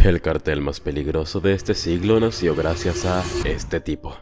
El cartel más peligroso de este siglo nació gracias a este tipo.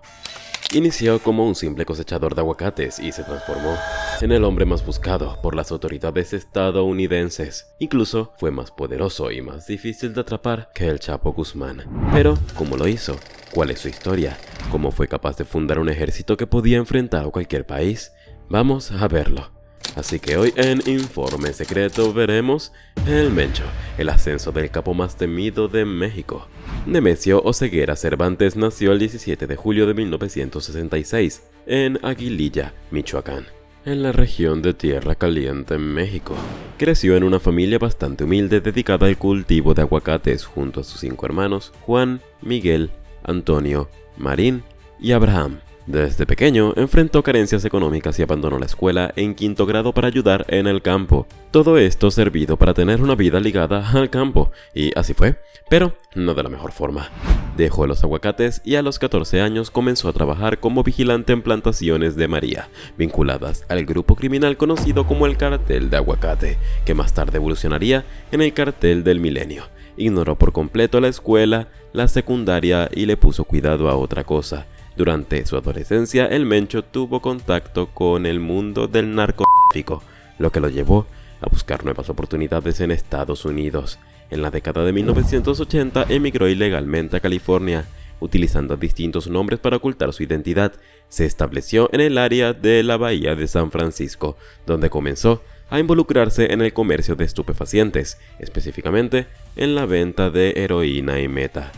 Inició como un simple cosechador de aguacates y se transformó en el hombre más buscado por las autoridades estadounidenses. Incluso fue más poderoso y más difícil de atrapar que el Chapo Guzmán. Pero, ¿cómo lo hizo? ¿Cuál es su historia? ¿Cómo fue capaz de fundar un ejército que podía enfrentar a cualquier país? Vamos a verlo. Así que hoy en Informe Secreto veremos el Mencho, el ascenso del capo más temido de México. Nemesio Oseguera Cervantes nació el 17 de julio de 1966 en Aguililla, Michoacán, en la región de Tierra Caliente, México. Creció en una familia bastante humilde dedicada al cultivo de aguacates junto a sus 5 hermanos, Juan, Miguel, Antonio, Marín y Abraham. Desde pequeño enfrentó carencias económicas y abandonó la escuela en 5º grado para ayudar en el campo. Todo esto servido para tener una vida ligada al campo, y así fue, pero no de la mejor forma. Dejó los aguacates y a los 14 años comenzó a trabajar como vigilante en plantaciones de María, vinculadas al grupo criminal conocido como el Cartel de Aguacate, que más tarde evolucionaría en el Cartel del Milenio. Ignoró por completo la escuela, la secundaria y le puso cuidado a otra cosa. Durante su adolescencia, el Mencho tuvo contacto con el mundo del narcotráfico, lo que lo llevó a buscar nuevas oportunidades en Estados Unidos. En la década de 1980 emigró ilegalmente a California, utilizando distintos nombres para ocultar su identidad. Se estableció en el área de la Bahía de San Francisco, donde comenzó a involucrarse en el comercio de estupefacientes, específicamente en la venta de heroína y meta.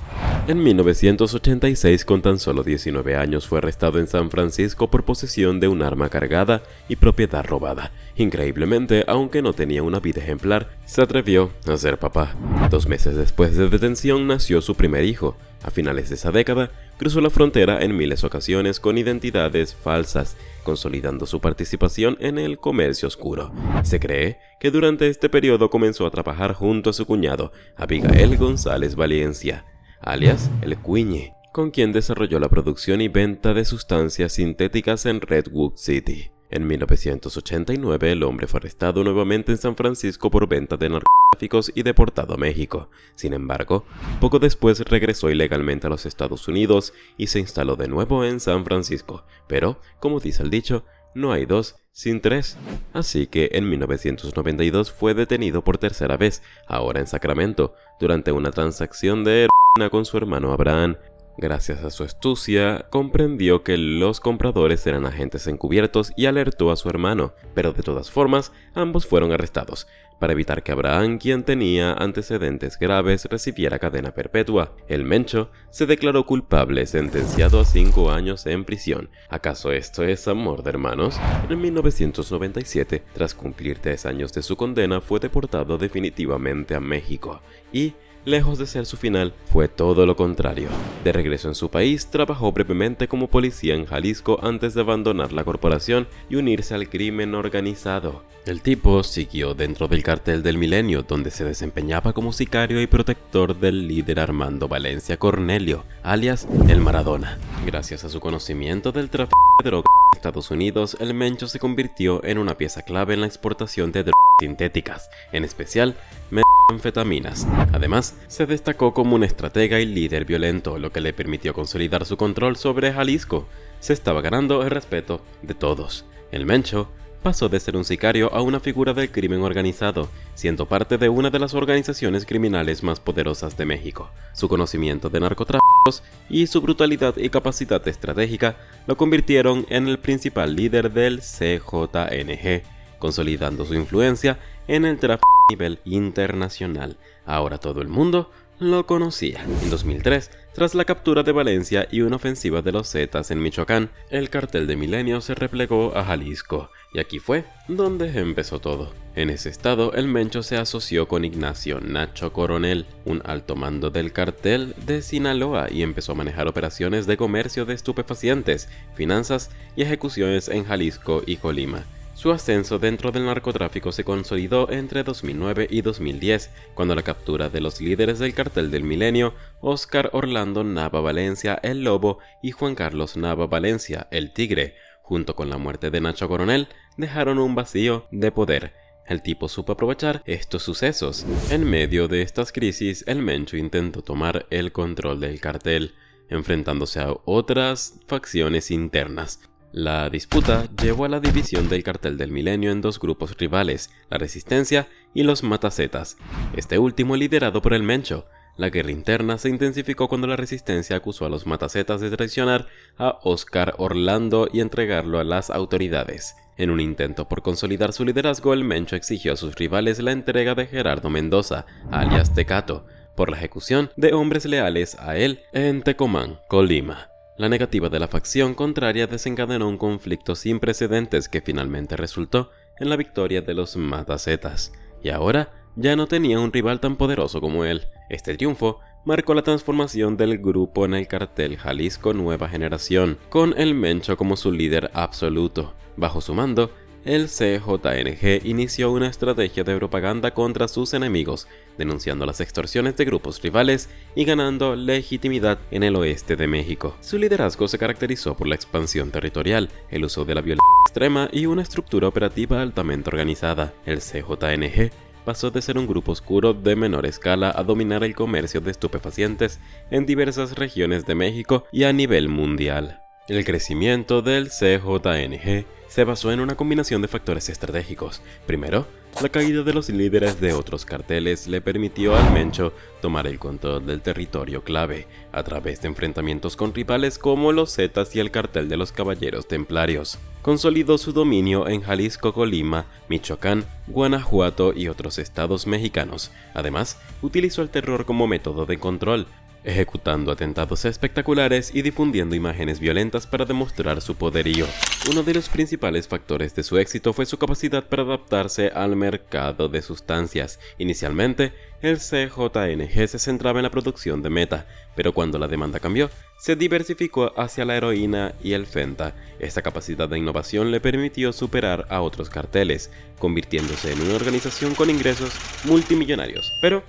En 1986, con tan solo 19 años, fue arrestado en San Francisco por posesión de un arma cargada y propiedad robada. Increíblemente, aunque no tenía una vida ejemplar, se atrevió a ser papá. 2 meses después de detención nació su primer hijo. A finales de esa década, cruzó la frontera en miles de ocasiones con identidades falsas, consolidando su participación en el comercio oscuro. Se cree que durante este periodo comenzó a trabajar junto a su cuñado, Abigail González Valencia, alias El Cuiñe, con quien desarrolló la producción y venta de sustancias sintéticas en Redwood City. En 1989, el hombre fue arrestado nuevamente en San Francisco por venta de narcóticos y deportado a México. Sin embargo, poco después regresó ilegalmente a los Estados Unidos y se instaló de nuevo en San Francisco. Pero, como dice el dicho, no hay 2 sin 3. Así que en 1992 fue detenido por tercera vez, ahora en Sacramento, durante una transacción de heroína con su hermano Abraham. Gracias a su astucia, comprendió que los compradores eran agentes encubiertos y alertó a su hermano, pero de todas formas, ambos fueron arrestados, para evitar que Abraham, quien tenía antecedentes graves, recibiera cadena perpetua. El Mencho se declaró culpable, sentenciado a 5 años en prisión. ¿Acaso esto es amor de hermanos? En 1997, tras cumplir 3 años de su condena, fue deportado definitivamente a México y, lejos de ser su final, fue todo lo contrario. De regreso en su país, trabajó brevemente como policía en Jalisco antes de abandonar la corporación y unirse al crimen organizado. El tipo siguió dentro del Cartel del Milenio, donde se desempeñaba como sicario y protector del líder Armando Valencia Cornelio, alias El Maradona. Gracias a su conocimiento del tráfico de drogas en Estados Unidos, el Mencho se convirtió en una pieza clave en la exportación de drogas sintéticas, en especial anfetaminas. Además, se destacó como un estratega y líder violento, lo que le permitió consolidar su control sobre Jalisco. Se estaba ganando el respeto de todos. El Mencho pasó de ser un sicario a una figura del crimen organizado, siendo parte de una de las organizaciones criminales más poderosas de México. Su conocimiento de narcotráficos y su brutalidad y capacidad estratégica lo convirtieron en el principal líder del CJNG, consolidando su influencia en el tráfico a nivel internacional. Ahora todo el mundo lo conocía. En 2003, tras la captura de Valencia y una ofensiva de los Zetas en Michoacán, el Cartel de Milenio se replegó a Jalisco, y aquí fue donde empezó todo. En ese estado, el Mencho se asoció con Ignacio Nacho Coronel, un alto mando del cartel de Sinaloa, y empezó a manejar operaciones de comercio de estupefacientes, finanzas y ejecuciones en Jalisco y Colima. Su ascenso dentro del narcotráfico se consolidó entre 2009 y 2010, cuando la captura de los líderes del Cartel del Milenio, Óscar Orlando Nava Valencia, el Lobo, y Juan Carlos Nava Valencia, el Tigre, junto con la muerte de Nacho Coronel, dejaron un vacío de poder. El tipo supo aprovechar estos sucesos. En medio de estas crisis, el Mencho intentó tomar el control del cartel, enfrentándose a otras facciones internas. La disputa llevó a la división del Cartel del Milenio en dos grupos rivales, la Resistencia y los Matacetas, este último liderado por el Mencho. La guerra interna se intensificó cuando la Resistencia acusó a los Matacetas de traicionar a Óscar Orlando y entregarlo a las autoridades. En un intento por consolidar su liderazgo, el Mencho exigió a sus rivales la entrega de Gerardo Mendoza, alias Tecato, por la ejecución de hombres leales a él en Tecomán, Colima. La negativa de la facción contraria desencadenó un conflicto sin precedentes que finalmente resultó en la victoria de los Matacetas, y ahora ya no tenía un rival tan poderoso como él. Este triunfo marcó la transformación del grupo en el cartel Jalisco Nueva Generación, con el Mencho como su líder absoluto. Bajo su mando, el CJNG inició una estrategia de propaganda contra sus enemigos, denunciando las extorsiones de grupos rivales y ganando legitimidad en el oeste de México. Su liderazgo se caracterizó por la expansión territorial, el uso de la violencia extrema y una estructura operativa altamente organizada. El CJNG pasó de ser un grupo oscuro de menor escala a dominar el comercio de estupefacientes en diversas regiones de México y a nivel mundial. El crecimiento del CJNG se basó en una combinación de factores estratégicos. Primero, la caída de los líderes de otros carteles le permitió al Mencho tomar el control del territorio clave, a través de enfrentamientos con rivales como los Zetas y el cartel de los Caballeros Templarios. Consolidó su dominio en Jalisco, Colima, Michoacán, Guanajuato y otros estados mexicanos. Además, utilizó el terror como método de control, ejecutando atentados espectaculares y difundiendo imágenes violentas para demostrar su poderío. Uno de los principales factores de su éxito fue su capacidad para adaptarse al mercado de sustancias. Inicialmente, el CJNG se centraba en la producción de meta, pero cuando la demanda cambió, se diversificó hacia la heroína y el fenta. Esta capacidad de innovación le permitió superar a otros carteles, convirtiéndose en una organización con ingresos multimillonarios. Pero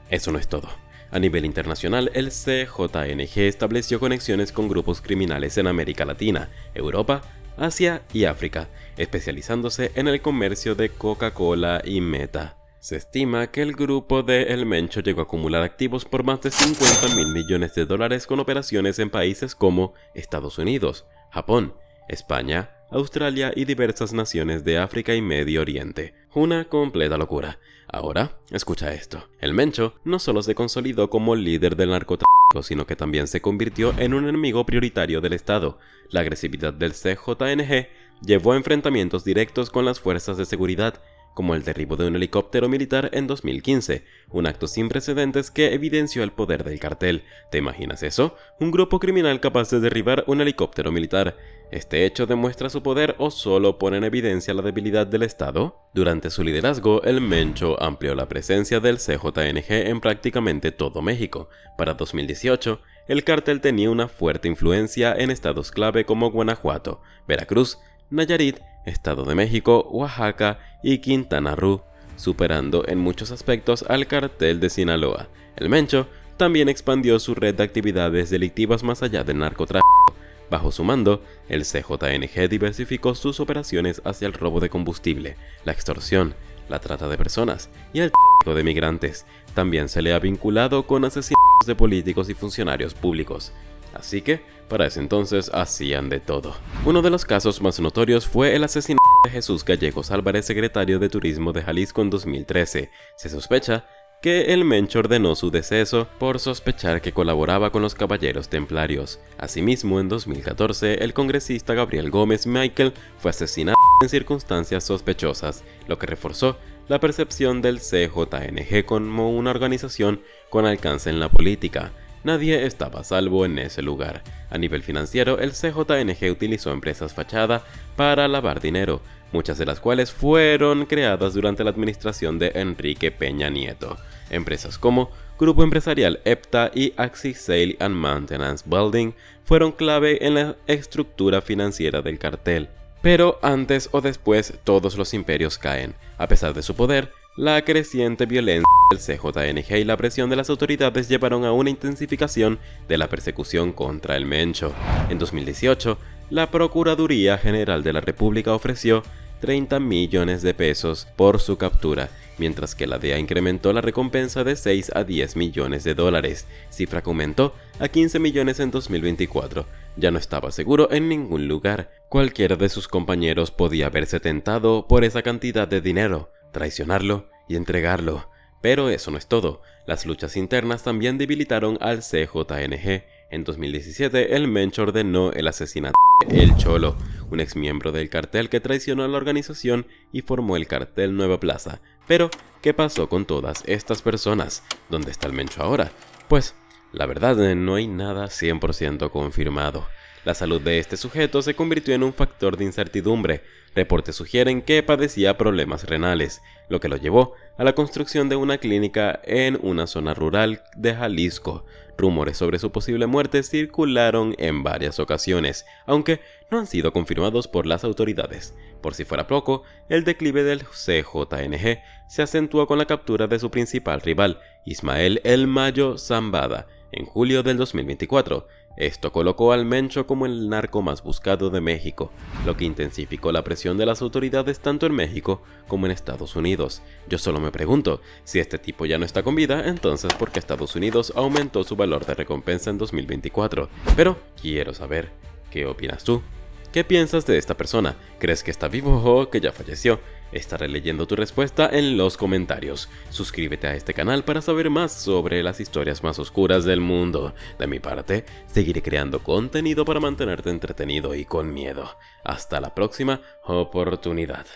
eso no es todo. A nivel internacional, el CJNG estableció conexiones con grupos criminales en América Latina, Europa, Asia y África, especializándose en el comercio de Coca-Cola y Meta. Se estima que el grupo de El Mencho llegó a acumular activos por más de 50.000 millones de dólares con operaciones en países como Estados Unidos, Japón, España, Australia y diversas naciones de África y Medio Oriente. Una completa locura. Ahora, escucha esto. El Mencho no solo se consolidó como líder del narcotráfico, sino que también se convirtió en un enemigo prioritario del Estado. La agresividad del CJNG llevó a enfrentamientos directos con las fuerzas de seguridad, como el derribo de un helicóptero militar en 2015, un acto sin precedentes que evidenció el poder del cartel. ¿Te imaginas eso? ¿Un grupo criminal capaz de derribar un helicóptero militar? ¿Este hecho demuestra su poder o solo pone en evidencia la debilidad del Estado? Durante su liderazgo, el Mencho amplió la presencia del CJNG en prácticamente todo México. Para 2018, el cartel tenía una fuerte influencia en estados clave como Guanajuato, Veracruz, Nayarit, Estado de México, Oaxaca y Quintana Roo, superando en muchos aspectos al cartel de Sinaloa. El Mencho también expandió su red de actividades delictivas más allá del narcotráfico. Bajo su mando, el CJNG diversificó sus operaciones hacia el robo de combustible, la extorsión, la trata de personas y el tráfico de migrantes. También se le ha vinculado con asesinatos de políticos y funcionarios públicos. Así que, para ese entonces, hacían de todo. Uno de los casos más notorios fue el asesinato de Jesús Gallegos Álvarez, secretario de Turismo de Jalisco en 2013. Se sospecha que el Mencho ordenó su deceso por sospechar que colaboraba con los Caballeros Templarios. Asimismo, en 2014, el congresista Gabriel Gómez Michael fue asesinado en circunstancias sospechosas, lo que reforzó la percepción del CJNG como una organización con alcance en la política. Nadie estaba a salvo en ese lugar. A nivel financiero, el CJNG utilizó empresas fachada para lavar dinero, muchas de las cuales fueron creadas durante la administración de Enrique Peña Nieto. Empresas como Grupo Empresarial EPTA y Axis Sale and Maintenance Building fueron clave en la estructura financiera del cartel. Pero antes o después, todos los imperios caen. A pesar de su poder, la creciente violencia del CJNG y la presión de las autoridades llevaron a una intensificación de la persecución contra el Mencho. En 2018, la Procuraduría General de la República ofreció 30 millones de pesos por su captura, mientras que la DEA incrementó la recompensa de 6 a 10 millones de dólares, cifra que aumentó a 15 millones en 2024. Ya no estaba seguro en ningún lugar. Cualquiera de sus compañeros podía haberse tentado por esa cantidad de dinero, traicionarlo y entregarlo. Pero eso no es todo. Las luchas internas también debilitaron al CJNG. En 2017, el Mencho ordenó el asesinato de El Cholo, un exmiembro del cartel que traicionó a la organización y formó el cartel Nueva Plaza. Pero, ¿qué pasó con todas estas personas? ¿Dónde está el Mencho ahora? Pues, la verdad, no hay nada 100% confirmado. La salud de este sujeto se convirtió en un factor de incertidumbre. Reportes sugieren que padecía problemas renales, lo que lo llevó a la construcción de una clínica en una zona rural de Jalisco. Rumores sobre su posible muerte circularon en varias ocasiones, aunque no han sido confirmados por las autoridades. Por si fuera poco, el declive del CJNG se acentuó con la captura de su principal rival, Ismael El Mayo Zambada, en julio del 2024. Esto colocó al Mencho como el narco más buscado de México, lo que intensificó la presión de las autoridades tanto en México como en Estados Unidos. Yo solo me pregunto, si este tipo ya no está con vida, entonces ¿por qué Estados Unidos aumentó su valor de recompensa en 2024? Pero quiero saber, ¿qué opinas tú? ¿Qué piensas de esta persona? ¿Crees que está vivo o que ya falleció? Estaré leyendo tu respuesta en los comentarios. Suscríbete a este canal para saber más sobre las historias más oscuras del mundo. De mi parte, seguiré creando contenido para mantenerte entretenido y con miedo. Hasta la próxima oportunidad.